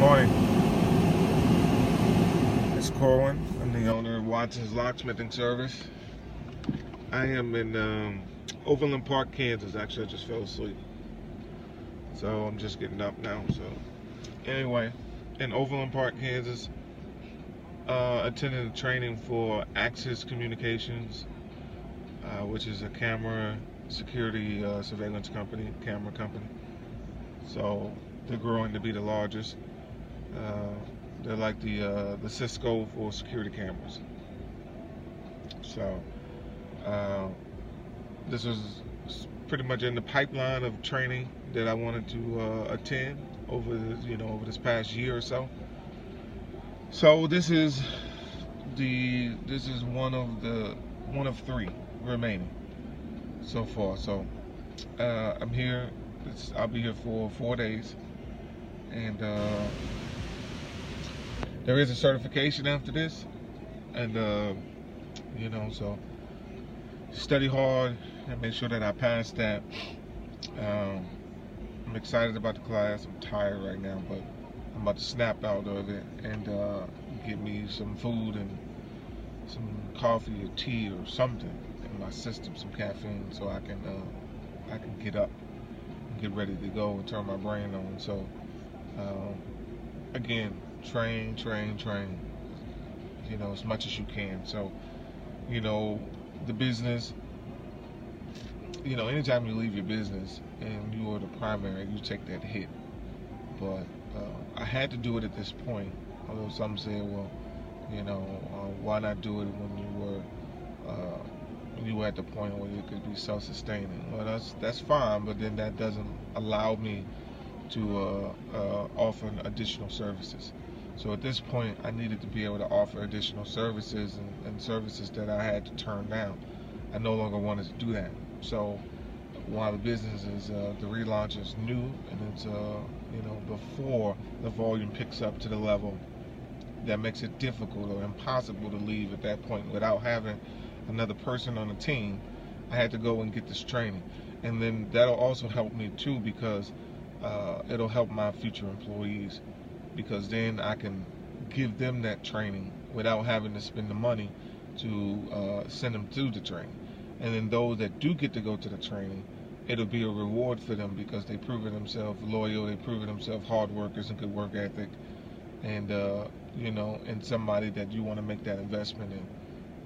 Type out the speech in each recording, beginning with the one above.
morning. It's Corwin. I'm the owner of Watson's Locksmithing Service. I am in Overland Park, Kansas. Actually, I just fell asleep, so I'm just getting up now. So anyway, in Overland Park, Kansas, attending a training for Axis Communications, which is a camera security surveillance camera company. So they're growing to be the largest. They're like the Cisco for security cameras. So this was pretty much in the pipeline of training that I wanted to attend over this past year or so. So this is one of three remaining so far. So I'm here. I'll be here for 4 days, and there is a certification after this, and so study hard and make sure that I pass that. I'm excited about the class. I'm tired right now, but I'm about to snap out of it and get me some food and some coffee or tea or something in my system, some caffeine, so I can get up and get ready to go and turn my brain on. So again, train, as much as you can. So the business, anytime you leave your business and you are the primary, you take that hit. But I had to do it at this point. Although some say, well, why not do it when you were at the point where you could be self-sustaining? Well, that's fine, but then that doesn't allow me to offer additional services. So at this point, I needed to be able to offer additional services and services that I had to turn down. I no longer wanted to do that. So while the business is, the relaunch is new, and it's before the volume picks up to the level that makes it difficult or impossible to leave at that point without having another person on the team, I had to go and get this training. And then that'll also help me too, because it'll help my future employees, because then I can give them that training without having to spend the money to send them to the training. And then those that do get to go to the training, it'll be a reward for them because they proven themselves loyal, they proven themselves hard workers and good work ethic, and and somebody that you want to make that investment in.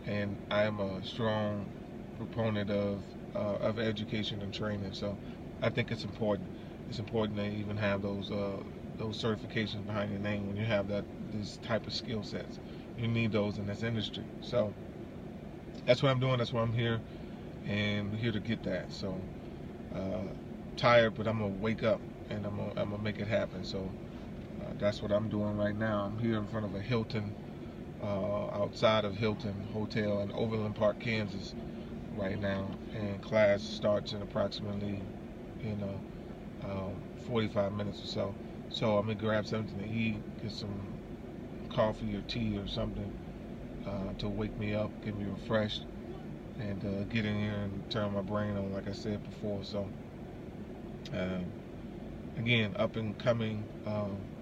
And I am a strong proponent of education and training. So I think it's important. It's important to even have those certifications behind your name when you have this type of skill sets. You need those in this industry. So that's what I'm doing. That's why I'm here, and I'm here to get that. So tired, but I'm gonna wake up and I'm gonna make it happen. So that's what I'm doing right now. I'm here in front of a Hilton, outside of Hilton Hotel in Overland Park, Kansas, right now, and class starts in approximately 45 minutes or so. So I'm gonna grab something to eat, get some coffee or tea or something to wake me up, get me refreshed, and get in here and turn my brain on, like I said before. So again, up and coming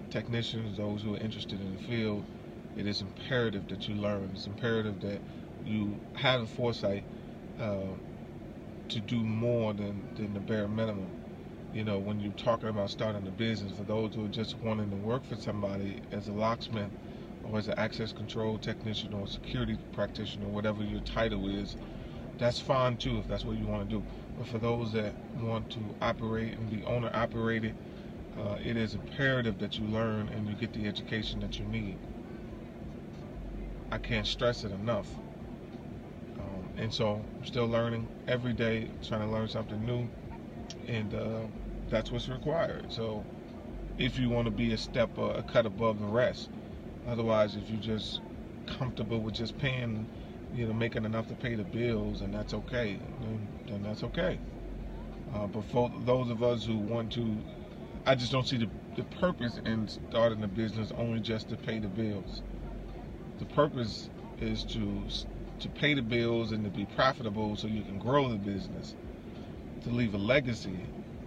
technicians, those who are interested in the field, it is imperative that you learn. It's imperative that you have the foresight to do more than the bare minimum. When you're talking about starting a business, for those who are just wanting to work for somebody as a locksmith or as an access control technician or security practitioner, whatever your title is, that's fine too if that's what you want to do. But for those that want to operate and be owner operated, it is imperative that you learn and you get the education that you need. I can't stress it enough. And so I'm still learning every day, trying to learn something new, and that's what's required. So if you want to be a cut above the rest, otherwise if you're just comfortable with just paying, making enough to pay the bills, and that's okay, then that's okay. But for those of us who want to, I just don't see the purpose in starting a business only just to pay the bills. The purpose is to pay the bills and to be profitable so you can grow the business, to leave a legacy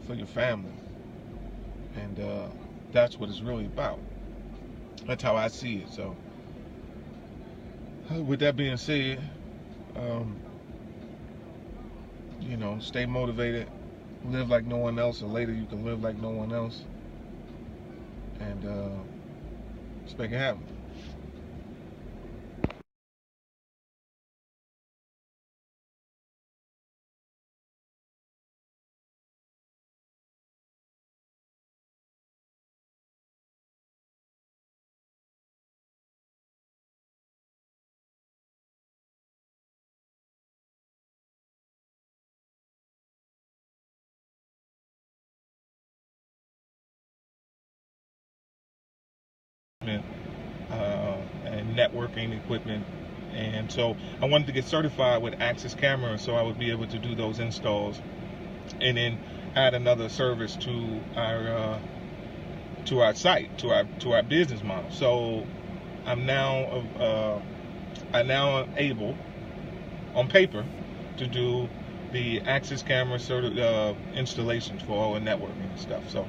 for your family. And that's what it's really about. That's how I see it. So, with that being said, stay motivated, live like no one else, or later you can live like no one else, and just make it happen. And networking equipment, and so I wanted to get certified with Access Camera so I would be able to do those installs, and then add another service to our site, to our business model. So I'm now able, on paper, to do the Access Camera installations for all the networking and stuff. So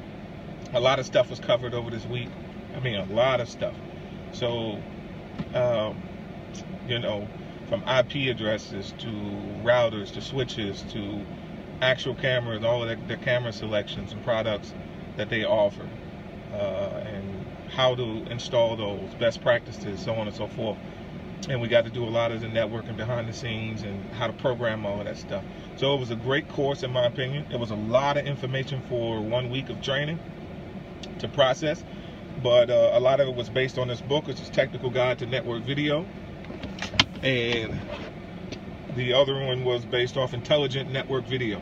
a lot of stuff was covered over this week. I mean, a lot of stuff. So, from IP addresses to routers to switches to actual cameras, all of the camera selections and products that they offer, and how to install those, best practices, so on and so forth. And we got to do a lot of the networking behind the scenes and how to program all of that stuff. So it was a great course, in my opinion. It was a lot of information for 1 week of training to process. But a lot of it was based on this book, which is Technical Guide to Network Video. And the other one was based off Intelligent Network Video.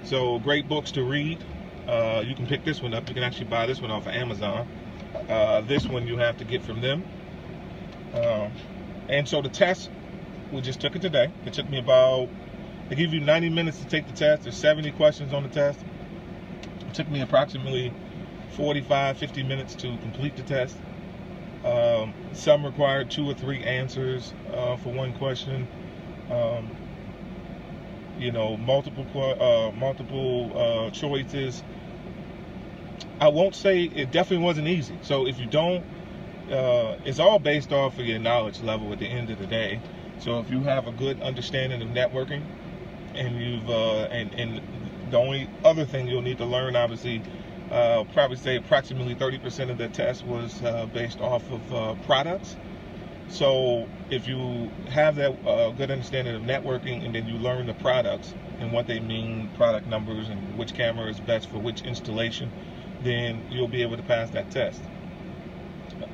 So great books to read. You can pick this one up. You can actually buy this one off of Amazon. This one you have to get from them. And so the test, we just took it today. It took me they give you 90 minutes to take the test. There's 70 questions on the test. It took me approximately 45-50 minutes to complete the test. Some required 2 or 3 answers for one question. Multiple choices. I won't say it definitely wasn't easy. So if you don't, it's all based off of your knowledge level at the end of the day. So if you have a good understanding of networking, and and the only other thing you'll need to learn, obviously, probably say approximately 30% of the test was based off of products. So if you have that good understanding of networking, and then you learn the products and what they mean, product numbers, and which camera is best for which installation, then you'll be able to pass that test.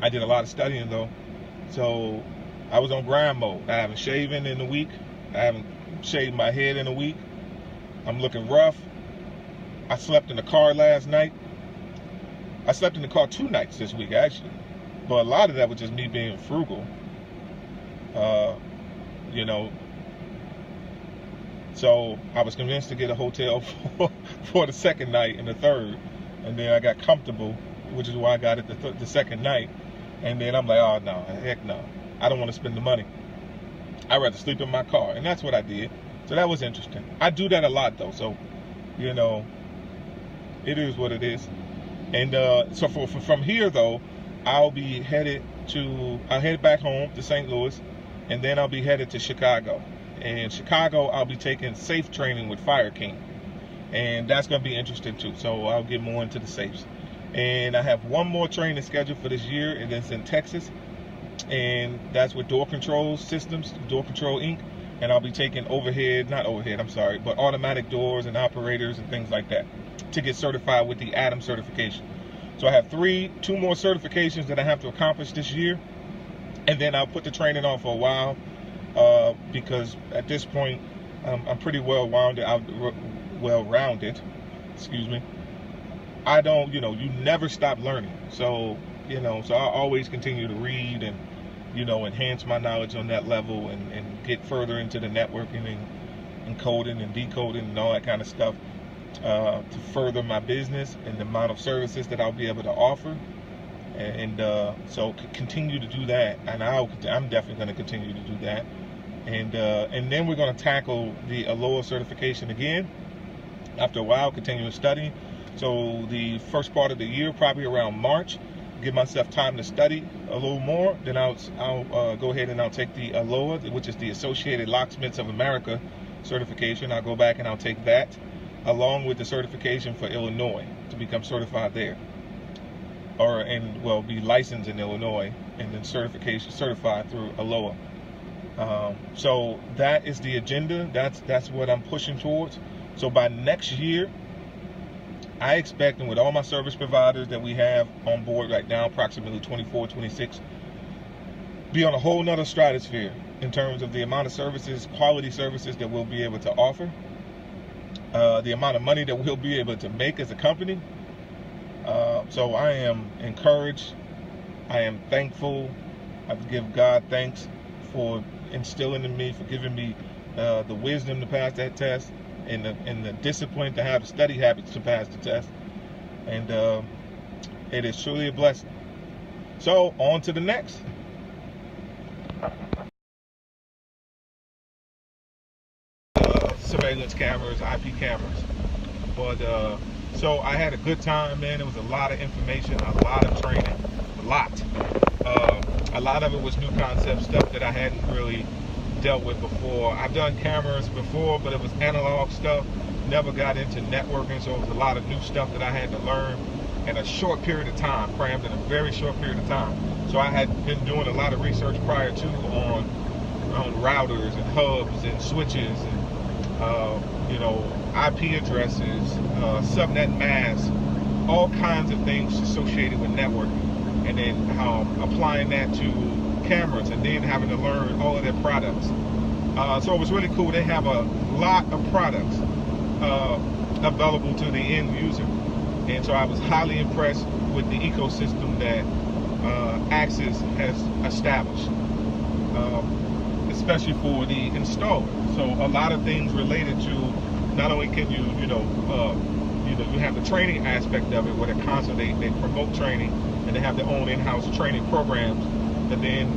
I did a lot of studying though, so I was on grind mode. I haven't shaven in a week. I haven't shaved my head in a week. I'm looking rough. I slept in the car last night. I slept in the car 2 nights this week, actually. But a lot of that was just me being frugal. So I was convinced to get a hotel for the second night and the third. And then I got comfortable, which is why I got it the second night. And then I'm like, oh, no, heck no. I don't want to spend the money. I'd rather sleep in my car. And that's what I did. So that was interesting. I do that a lot, though. So, it is what it is. And so from here, though, I'll head back home to St. Louis, and then I'll be headed to Chicago. And Chicago, I'll be taking safe training with FireKing. And that's going to be interesting, too. So I'll get more into the safes. And I have one more training scheduled for this year, and it's in Texas. And that's with Door Control Systems, Door Control Inc. And I'll be taking but automatic doors and operators and things like that to get certified with the ADAM certification. So I have 2 more certifications that I have to accomplish this year. And then I'll put the training on for a while because at this point, I'm pretty well-rounded. Excuse me. I don't, you never stop learning. So, so I'll always continue to read and, enhance my knowledge on that level and get further into the networking and coding and decoding and all that kind of stuff to further my business and the amount of services that I'll be able to offer. And so continue to do that. And I'm definitely going to continue to do that. And then we're going to tackle the ALOA certification again after a while, continuing studying. So the first part of the year, probably around March, give myself time to study a little more, then I'll go ahead and I'll take the ALOA, which is the Associated Locksmiths of America certification. I'll go back and I'll take that along with the certification for Illinois to become certified there, be licensed in Illinois and then certified through ALOA. So that is the agenda. That's what I'm pushing towards. So by next year, I expect, and with all my service providers that we have on board right now, approximately 24, 26, be on a whole nother stratosphere in terms of the amount of services, quality services that we'll be able to offer, the amount of money that we'll be able to make as a company. So I am encouraged. I am thankful. I give God thanks for instilling in me, for giving me the wisdom to pass that test, and the discipline to have the study habits to pass the test. And it is truly a blessing. So on to the next. Surveillance cameras, IP cameras. But so I had a good time, man. It was a lot of information, a lot of training, a lot of it was new concept stuff that I hadn't really dealt with before. I've done cameras before, but it was analog stuff. Never got into networking, so it was a lot of new stuff that I had to learn in a short period of time, crammed in a very short period of time. So I had been doing a lot of research prior to on routers and hubs and switches and IP addresses, subnet masks, all kinds of things associated with networking, and then applying that to cameras, and then having to learn all of their products. So it was really cool. They have a lot of products available to the end user, and so I was highly impressed with the ecosystem that Axis has established, especially for the installer. So a lot of things related to, not only can you you have the training aspect of it, where they promote training and they have their own in-house training programs, but then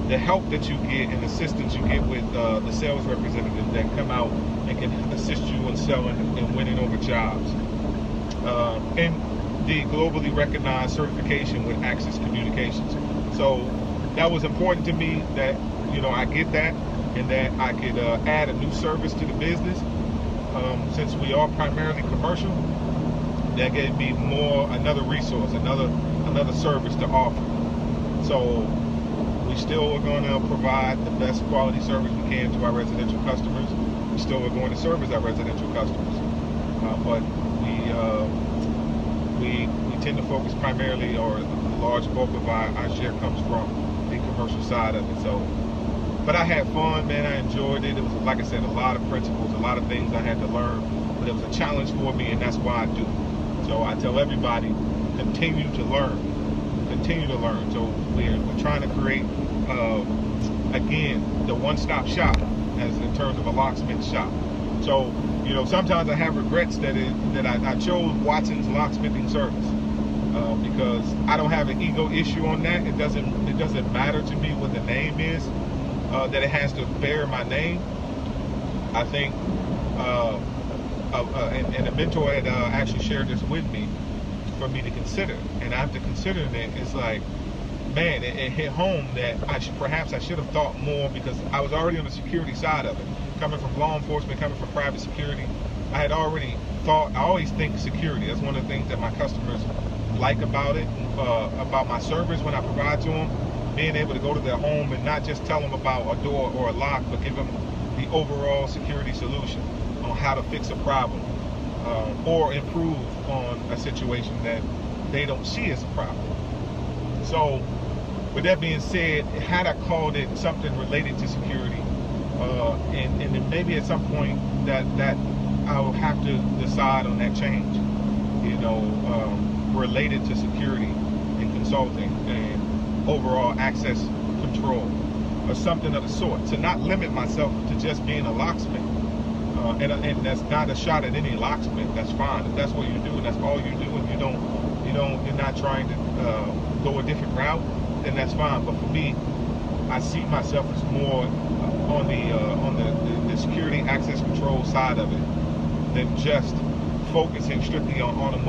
the help that you get and assistance you get with the sales representatives that come out and can assist you in selling and winning over jobs, and the globally recognized certification with Axis Communications. So that was important to me, that I get that, and that I could add a new service to the business. Since we are primarily commercial, that gave me another resource, another service to offer. So we still are going to provide the best quality service we can to our residential customers. We still are going to service our residential customers, but we tend to focus primarily, or a large bulk of our share comes from the commercial side of it. So, but I had fun, man. I enjoyed it. It was, like I said, a lot of principles, a lot of things I had to learn, but it was a challenge for me, and that's why I do. So I tell everybody, continue to learn. Continue to learn. So we're trying to create, again, the one-stop shop, as in terms of a locksmith shop. So, sometimes I have regrets that I chose Watson's locksmithing service, because I don't have an ego issue on that. It doesn't matter to me what the name is, that it has to bear my name. I think, and a mentor had actually shared this with me for me to consider, and after considering it, it's like, man, it hit home that perhaps I should have thought more, because I was already on the security side of it. Coming from law enforcement, coming from private security, I had already thought, I always think security. That's one of the things that my customers like about it, about my service when I provide to them, being able to go to their home and not just tell them about a door or a lock, but give them the overall security solution on how to fix a problem, or improve on a situation that they don't see as a problem. So with that being said, had I called it something related to security, and then maybe at some point that I will have to decide on that change, related to security and consulting and overall access control, or something of the sort, to not limit myself to just being a locksmith. And that's not a shot at any locksmith. That's fine. If that's what you do and that's all you do, and you're not trying to go a different route, then that's fine. But for me, I see myself as more on the security access control side of it than just focusing strictly on automotive.